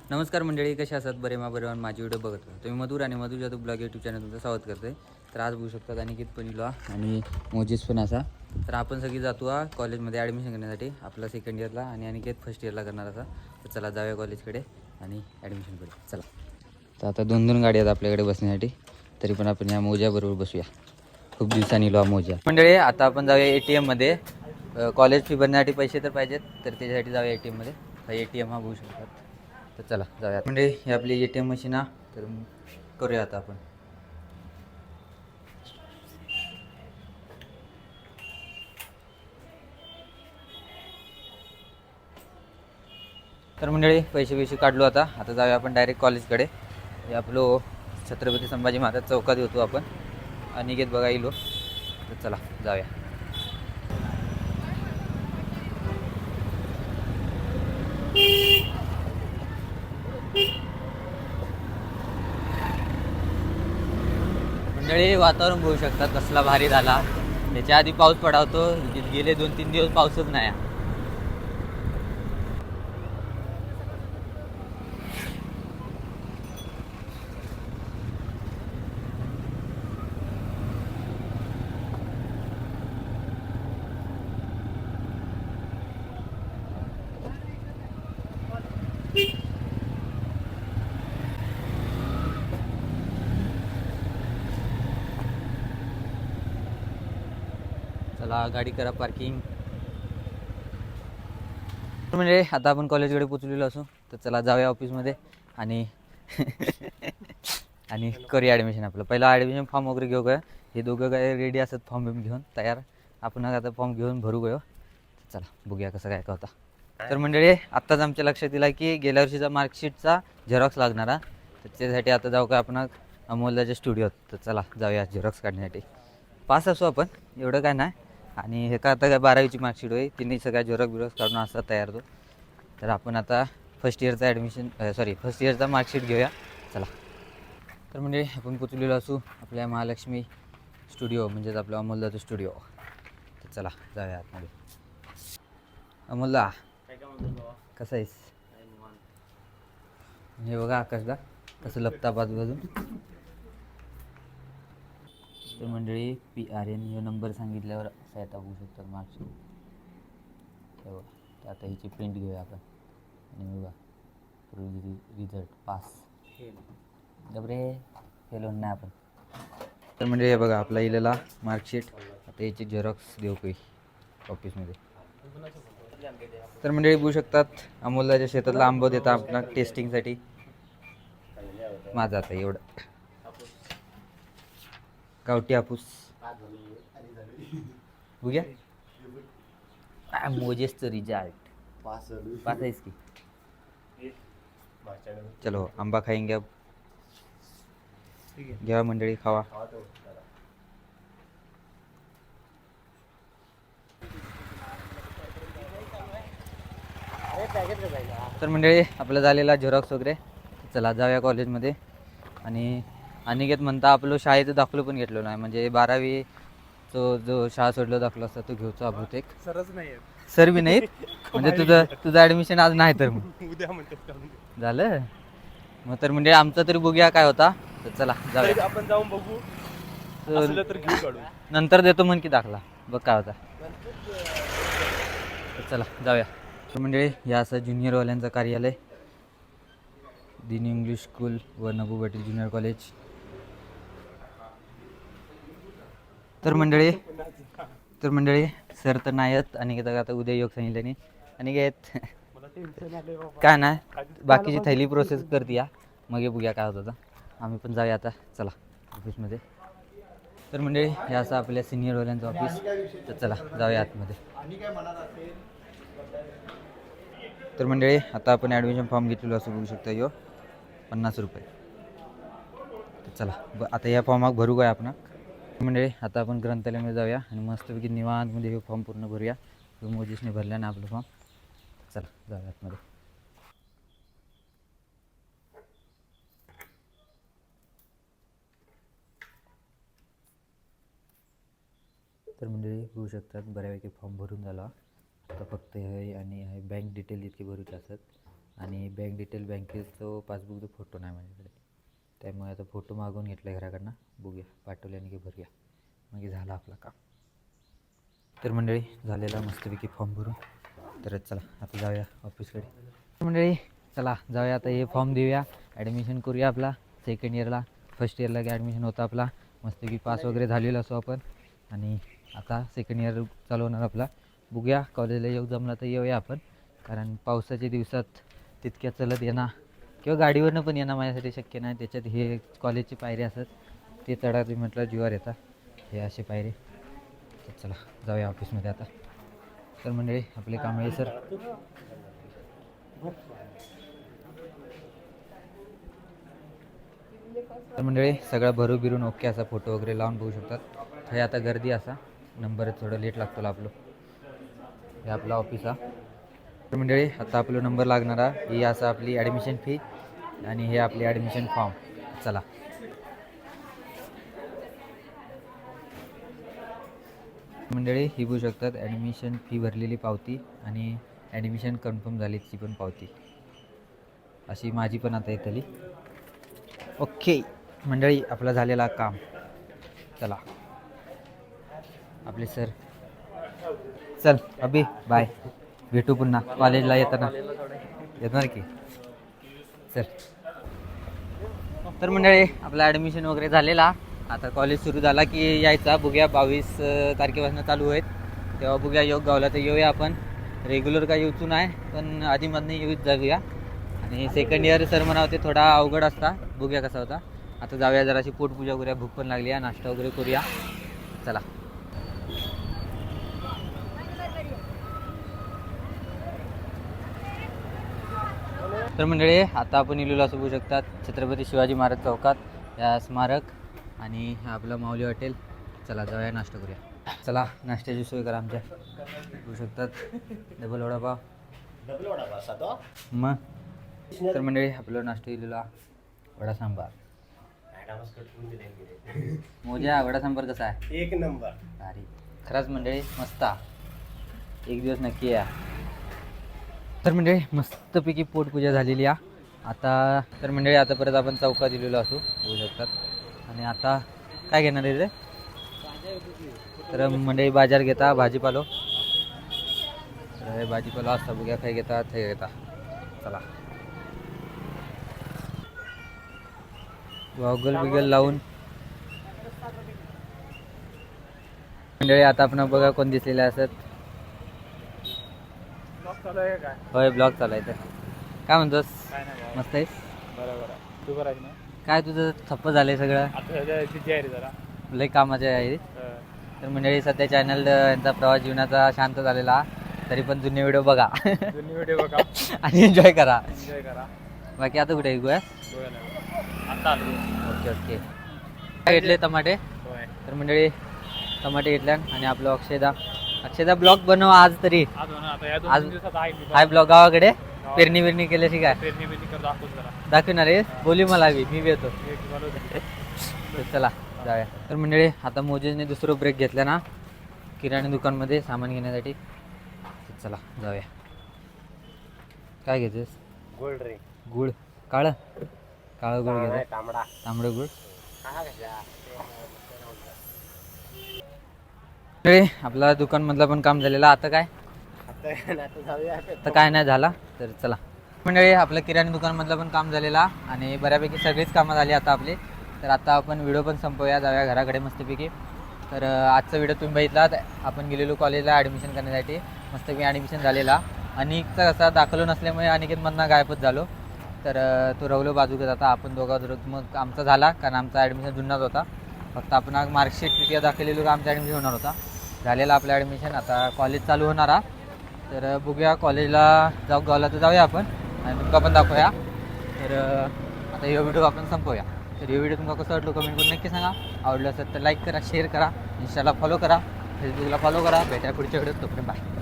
नमस्कार मंडळी, कसे असतात? बरे माझी व्हिडिओ बघत होता तुम्ही मधुर आणि मधुर जाधव ब्लॉग यूट्यूब चॅनल तुमचं स्वागत करते. तर आज बघू शकतात अनिकेत पण इलो आणि मोजेस पण असा. तर आपण सगळी जातो कॉलेजमध्ये ॲडमिशन करण्यासाठी आपला सेकंड इयरला आणि अनिकेत फर्स्ट इयरला करणार असा. तर चला जाऊया कॉलेजकडे आणि ॲडमिशन करूया. चला. तर आता दोन गाडी आहेत आपल्याकडे बसण्यासाठी, तरी पण आपण या मोज्याबरोबर बसूया. खूप दिवसांनी इलो मोजा मंडळी. आता आपण जाऊया ATM मध्ये. कॉलेज फी भरण्यासाठी पैसे तर पाहिजेत, तर त्याच्यासाठी जाऊया ATM मध्ये. ATM हा बघू शकतात. तर चला जाऊया. म्हणजे ही आपली ATM मशीन आहे, तर करूया आता आपण. तर मंडळी पैसे काढलो. आता जाऊया आपण डायरेक्ट कॉलेजकडे. हे आपलं छत्रपती संभाजी महाराज चौकात होतो आपण. अनिकेत बघा इलो. तर चला जाऊया. मंडळी वातावरण बघू शकतात कसला भारी झाला. त्याच्या आधी पाऊस पडावतो, गेले 2-3 दिवस पाऊसच नाही. चला गाडी करा पार्किंग. म्हणजे आता आपण कॉलेजकडे पोचलेलो असू. तर चला जाऊया ऑफिसमध्ये आणि आणि करूया ॲडमिशन. आपलं पहिला ॲडमिशन फॉर्म वगैरे घेऊ गया. हे दोघं काय रेडी असतात फॉर्म बिम घेऊन तयार. आपण आता फॉर्म घेऊन भरू गयो. चला बघूया कसं काय होता. तर मंडळी आत्ताच आमच्या लक्षात दिला की गेल्या वर्षीचा मार्कशीटचा झेरॉक्स लागणार. तर त्याच्यासाठी आता जाऊ का आपण अमोलच्या स्टुडिओत. तर चला जाऊया झेरॉक्स काढण्यासाठी. पास असू आपण, एवढं काय नाही. आणि हे का आता काय 12वीची मार्कशीट होई, तिन्ही सगळ्या झेरॉक्स काढून असतात तयार तो. तर आपण आता फर्स्ट इयरचा मार्कशीट घेऊया. चला. तर म्हणजे आपण पोचलेलो असू आपल्या महालक्ष्मी स्टुडिओ, म्हणजेच आपलं अमोलदाचं स्टुडिओ. तर चला जाऊया आतमध्ये. अमोलदा कसा आहेस? हे बघा आकाशदा कसं लपता बाजून. तर मंडळी PRN हे नंबर सांगितल्यावर असा येता बघू शकतात मार्कशीट. हे बघा. तर आता हिची प्रिंट घेऊया आपण. आणि बघा रिझल्ट पास. डबरे फेल होऊन नाही आपण. तर म्हणजे हे बघा आपला इलेला मार्कशीट. आता याची झेरॉक्स देऊ काही ऑफिसमध्ये. तर मंडळी बघू शकतात अमोलदाच्या शेतातला आंबो देता आपला टेस्टिंगसाठी. माझा आता एवढं गावठी हापूस बघूया. मोजेसचं रिझल्ट पास आहेस की. चलो आंबा खाएंगे अब. घ्या मंडळी खावा. तर मंडळी आपलं झालेला झेरॉक्स वगैरे. चला जाऊया कॉलेजमध्ये. आणि अनिकेत म्हणता आपलं शाळेचं दाखलं पण घेतलं नाही, म्हणजे 12वी जो शाळा सोडला दाखला असता तो घेऊचा बहुतेक. सरच नाही सर बी नाहीत. म्हणजे तुझं ॲडमिशन आज नाही तर मग उद्या म्हणतात झालं. मग तर म्हणजे आमचा तरी बघूया काय होता. तर चला जाऊया. आपण जाऊन बघू, असलं तर घेऊ काढू. नंतर देतो म्हण की दाखला, बघ काय होता. तर चला जाऊया. तर म्हणजे हे असं ज्युनियरवाल्यांचं कार्यालय, दीन इंग्लिश स्कूल व नभू पाटील ज्युनियर कॉलेज. तर मंडळी सर तर नाही आहेत आणि आता उद्या योग सांगितल्याने. आणि घेत काय नाही, बाकीची थैली प्रोसेस करते या, मग हे बघूया काय होतं. आम्ही पण जाऊया आता. चला ऑफिसमध्ये. तर मंडळी हे असं आपल्या सिनियरवाल्यांचं ऑफिस. तर चला जाऊया आतमध्ये. तर मंडळी आता आपण ॲडमिशन फॉर्म घेतलेलो असं बघू शकता. यो 50 रुपये. तर चला आता या फॉर्मात भरू काय आपण. मंडळी आता आपण ग्रंथालयामध्ये जाऊया आणि मस्तपैकी निवांतमध्ये हे फॉर्म पूर्ण भरूया. मोजेसने भरल्या ना आपलं फॉर्म. चला जाऊया आतमध्ये. तर मंडळी बघू शकतात बऱ्यापैकी फॉर्म भरून झाला. आता फक्त हे आणि हे बँक डिटेल इतके भरूचे असतात. आणि बँक डिटेल बँकेचं पासबुकचा फोटो नाही माझ्याकडे, त्यामुळे आता फोटो मागवून घेतला घराकडनं. बघूया पाठवल्याने की भरूया, मग झालं आपलं काम. तर मंडळी झालेला मस्तपैकी फॉर्म भरून. तर चला आता जाऊया ऑफिसकडे. मंडळी चला जाऊया आता, हे फॉर्म देऊया, ॲडमिशन करूया आपला सेकंड इयरला. फर्स्ट इयरला की ॲडमिशन होतं आपला, मस्तपैकी पास वगैरे झालेला असो आपण. आणि आता सेकंड इयर चालू होणार आपला. बघूया कॉलेजला येऊ जमलं तर येऊया आपण, कारण पावसाच्या दिवसात तितक्या चलत येणार किंवा गाडीवरनं पण येणं माझ्यासाठी शक्य नाही. त्याच्यात हे कॉलेजची पायरी असतात, ते चढावी म्हटलं जीवावर येतात, हे असे पायरी. तर चला जाऊया ऑफिसमध्ये आता. तर मंडळी आपले काम आहे सर. तर मंडळी सगळं भरू बिरून ओके असा फोटो वगैरे लावून बघू शकतात. हे आता गर्दी असा, नंबर थोडं लेट लागतो आपलं. हे आपला ऑफिस हा. तर मंडळी आता आपलं नंबर लागणार आहे. ही असं आपली ॲडमिशन फी आणि हे आपली ॲडमिशन फॉर्म. चला मंडळी ही बघू शकतात ॲडमिशन फी भरलेली पावती आणि ॲडमिशन कन्फर्म झालीची पण पावती, अशी माझी पण आता येतली. ओके मंडळी आपला झालेला काम. चला आपले सर, चल अभि बाय, भेटू पुन्हा कॉलेजला येताना. येणार की चल. तर मंडळी आपलं ॲडमिशन वगैरे झालेला, आता कॉलेज सुरू झाला की यायचा. बघूया 22 तारखेपासून चालू आहेत, तेव्हा बघूया योग गावला तर येऊया आपण. रेग्युलर काय येऊचू नाही, पण आधीमधनं येऊच जाऊया. आणि सेकंड इयर सर म्हणा होते थोडा अवघड असता, बघूया कसा होता. आता जाऊया जराशी पोटपूजा करूया, भूक पण लागली आहे, नाश्ता वगैरे करूया. चला तर मंडळी आता आपण इलेलो असं बघू शकतात छत्रपती शिवाजी महाराज चौकात, या स्मारक आणि आपलं माऊली हॉटेल. चला जाऊया नाश्ता करूया. चला नाश्त्याची सोय करा आमच्या. बघू शकतात डबल वडापाव मग. तर मंडळी आपलं नाश्ता इलेला वडा सांबार. मोजा वडा सांबार कसा आहे? एक नंबर. अरे खरंच मंडळी मस्त, एक दिवस नक्की या. तर मंडळी मस्तपैकी पोटपूजा झालेली आहे आता. तर मंडळी आता परत आपण चौकात दिलेलो असू बघू शकतात. आणि आता काय घेणार आहे रे? तर मंडळी बाजार घेता भाजीपालो. तर भाजीपालो असता बघूया काय घेतात हे घेता. चला गॉगल बिगल लावून. मंडळी आता आपण बघा कोण दिसलेले असत. होय ब्लॉग चालायचं. काय म्हणतोस? मस्त आहेस? बरोबर. तू करायचं ना काय तुझं थप्प झालंय सगळं? जरा लय कामाच्या आहे. तर मंडळी सध्या चॅनल यांचा प्रवास जीवनाचा शांत झालेला, तरी पण जुने व्हिडिओ बघा जुनी व्हिडिओ बघा आणि एन्जॉय करा. एन्जॉय करा. बाकी आता कुठे गोव्यात? आता आलो. Okay okay. काय घेतले? टमाटे. होय. तर मंडळी टमाटे घेतल्या आणि आपलं अक्षयदा ब्लॉग बनव आज तरी. आज हो ना, आता या आज 2 दिवसात आहे मी हाय ब्लॉग गावाकडे पेरणी बिरणी केल्याशी काय पेरणी कर दाखवतो जरा. दाखवणार आहे? बोली मला मी येतो. एक बनवतो. तर चला जाऊया. तर मंडळी आता मोजेजने दुसरं ब्रेक घेतला ना किराणा दुकानमध्ये सामान घेण्यासाठी. तर चला जाऊया. काय घेतेस? गोल्ड रे. गुळ काळं गुळ घेतो. तांबडं गुळ. आपला दुकानमधला पण काम झालेला. आता काय काय नाही झाला. तर चला मंडळी आपलं किराणा दुकानमधलं पण काम झालेला आणि बऱ्यापैकी सगळीच कामं झाली आता आपली. तर आता आपण व्हिडिओ पण संपवूया, जाऊया घराकडे मस्तपैकी. तर आजचा व्हिडिओ तुम्ही बघितला. आपण गेलेलो कॉलेजला ॲडमिशन करण्यासाठी, मस्तपैकी ॲडमिशन झालेला. अनिकचा कसा दाखलो नसल्यामुळे अनिकेतमधनं गायबच झालो. तर तो रवलो बाजूकडे आता आपण दोघा मग आमचा झाला, कारण आमचा ॲडमिशन जुनाच होता. फक्त आपण मार्कशीट किती दाखवलेलो का आमचा ॲडमिशन होणार होता. झालेला आपलं ॲडमिशन. आता कॉलेज चालू होणार आहे. तर बघूया कॉलेजला गावला तर जाऊया आपण आणि तुमका पण दाखवूया. तर आता हे व्हिडिओ आपण संपवूया. तर हे व्हिडिओ तुम्हाला कसं वाटलं कमेंट करून नक्की सांगा. आवडलं असेल तर लाईक करा, शेअर करा, इंस्टाला फॉलो करा, फेसबुकला फॉलो करा. भेटा पुढच्या व्हिडिओत. तोपर्यंत बाय.